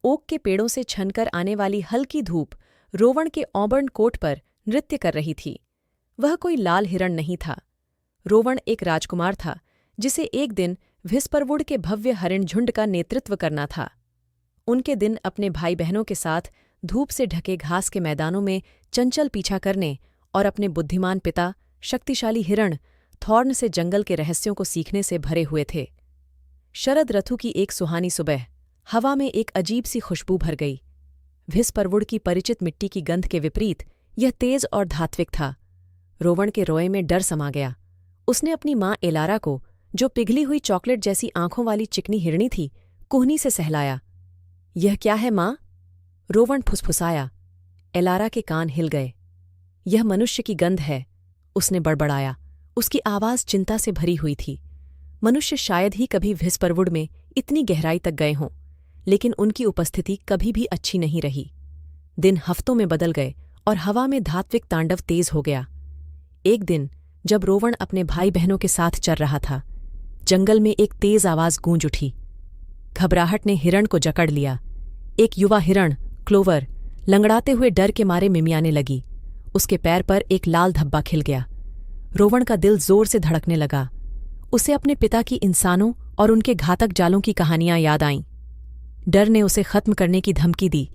Okay के पेड़ों से छनकर आने वाली हल्की धूप रोवण के ऑबर्न कोट पर नृत्य कर रही थी। वह कोई लाल हिरण नहीं था। रोवण एक राजकुमार था जिसे एक दिन विस्परवुड के भव्य हरिणझुंड का नेतृत्व करना था। उनके दिन अपने भाई बहनों के साथ धूप से ढके घास के मैदानों में चंचल पीछा करने और अपने बुद्धिमान पिता शक्तिशाली हिरण थॉर्न से जंगल के रहस्यों को सीखने से भरे हुए थे। शरद ऋतु की एक सुहानी सुबह हवा में एक अजीब सी खुशबू भर गई। विस्परवुड की परिचित मिट्टी की गंध के विपरीत यह तेज और धात्विक था। रोवण के रोए में डर समा गया। उसने अपनी माँ एलारा को, जो पिघली हुई चॉकलेट जैसी आंखों वाली चिकनी हिरणी थी, कुहनी से सहलाया। यह क्या है माँ? रोवण फुसफुसाया। एलारा के कान हिल गए। यह मनुष्य की गंध है, उसने बड़बड़ाया। उसकी आवाज़ चिंता से भरी हुई थी। मनुष्य शायद ही कभी विस्परवुड में इतनी गहराई तक गए हों, लेकिन उनकी उपस्थिति कभी भी अच्छी नहीं रही। दिन हफ्तों में बदल गए और हवा में धात्विक तांडव तेज हो गया। एक दिन जब रोवण अपने भाई बहनों के साथ चल रहा था, जंगल में एक तेज आवाज़ गूंज उठी। घबराहट ने हिरण को जकड़ लिया। एक युवा हिरण, क्लोवर, लंगड़ाते हुए डर के मारे मिमियाने लगी। उसके पैर पर एक लाल धब्बा खिल गया। रोवण का दिल जोर से धड़कने लगा। उसे अपने पिता की इंसानों और उनके घातक जालों की कहानियां याद आईं। डर ने उसे खत्म करने की धमकी दी,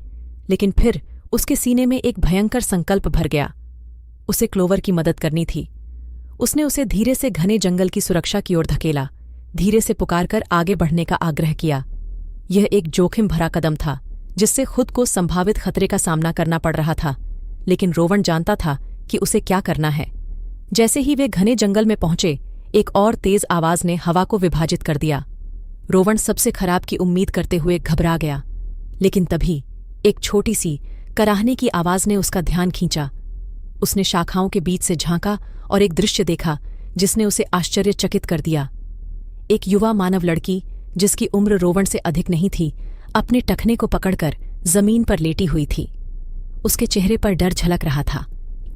लेकिन फिर उसके सीने में एक भयंकर संकल्प भर गया। उसे क्लोवर की मदद करनी थी। उसने उसे धीरे से घने जंगल की सुरक्षा की ओर धकेला, धीरे से पुकारकर आगे बढ़ने का आग्रह किया। यह एक जोखिम भरा कदम था, जिससे खुद को संभावित खतरे का सामना करना पड़ रहा था, लेकिन रोवण जानता था कि उसे क्या करना है। जैसे ही वे घने जंगल में पहुंचे, एक और तेज आवाज ने हवा को विभाजित कर दिया। रोवण सबसे खराब की उम्मीद करते हुए घबरा गया, लेकिन तभी एक छोटी सी कराहने की आवाज ने उसका ध्यान खींचा। उसने शाखाओं के बीच से झांका और एक दृश्य देखा जिसने उसे आश्चर्यचकित कर दिया। एक युवा मानव लड़की, जिसकी उम्र रोवण से अधिक नहीं थी, अपने टखने को पकड़कर जमीन पर लेटी हुई थी। उसके चेहरे पर डर झलक रहा था,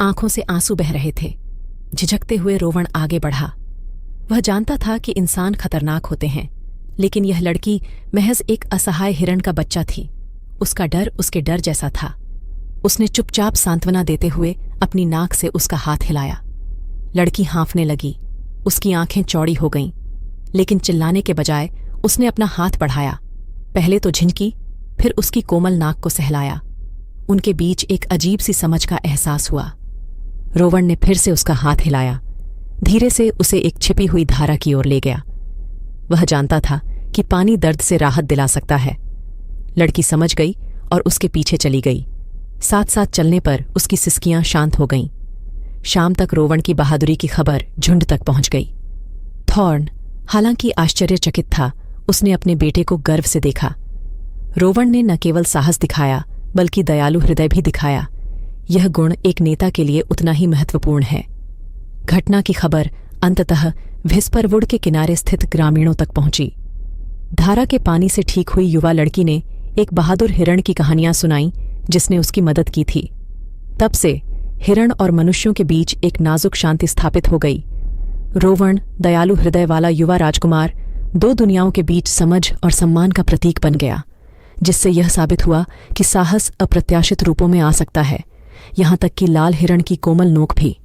आंखों से आंसू बह रहे थे। झिझकते हुए रोवण आगे बढ़ा। वह जानता था कि इंसान खतरनाक होते हैं, लेकिन यह लड़की महज एक असहाय हिरण का बच्चा थी। उसका डर उसके डर जैसा था। उसने चुपचाप सांत्वना देते हुए अपनी नाक से उसका हाथ हिलाया। लड़की हाँफने लगी। उसकी आंखें चौड़ी हो गईं, लेकिन चिल्लाने के बजाय उसने अपना हाथ बढ़ाया। पहले तो झिंकी, फिर उसकी कोमल नाक को सहलाया। उनके बीच एक अजीब सी समझ का एहसास हुआ। रोवण ने फिर से उसका हाथ हिलाया, धीरे से उसे एक छिपी हुई धारा की ओर ले गया। वह जानता था कि पानी दर्द से राहत दिला सकता है। लड़की समझ गई और उसके पीछे चली गई। साथ साथ चलने पर उसकी सिसकियां शांत हो गईं। शाम तक रोवण की बहादुरी की खबर झुंड तक पहुंच गई। थॉर्न, हालांकि आश्चर्यचकित था, उसने अपने बेटे को गर्व से देखा। रोवण ने न केवल साहस दिखाया, बल्कि दयालु हृदय भी दिखाया। यह गुण एक नेता के लिए उतना ही महत्वपूर्ण है। घटना की खबर अंततः विस्परवुड के किनारे स्थित ग्रामीणों तक पहुंची। धारा के पानी से ठीक हुई युवा लड़की ने एक बहादुर हिरण की कहानियां सुनाईं, जिसने उसकी मदद की थी। तब से हिरण और मनुष्यों के बीच एक नाजुक शांति स्थापित हो गई। रोवण, दयालु हृदय वाला युवा राजकुमार, दो दुनियाओं के बीच समझ और सम्मान का प्रतीक बन गया, जिससे यह साबित हुआ कि साहस अप्रत्याशित रूपों में आ सकता है, यहां तक कि लाल हिरण की कोमल नोक भी।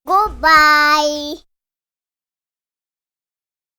Goodbye.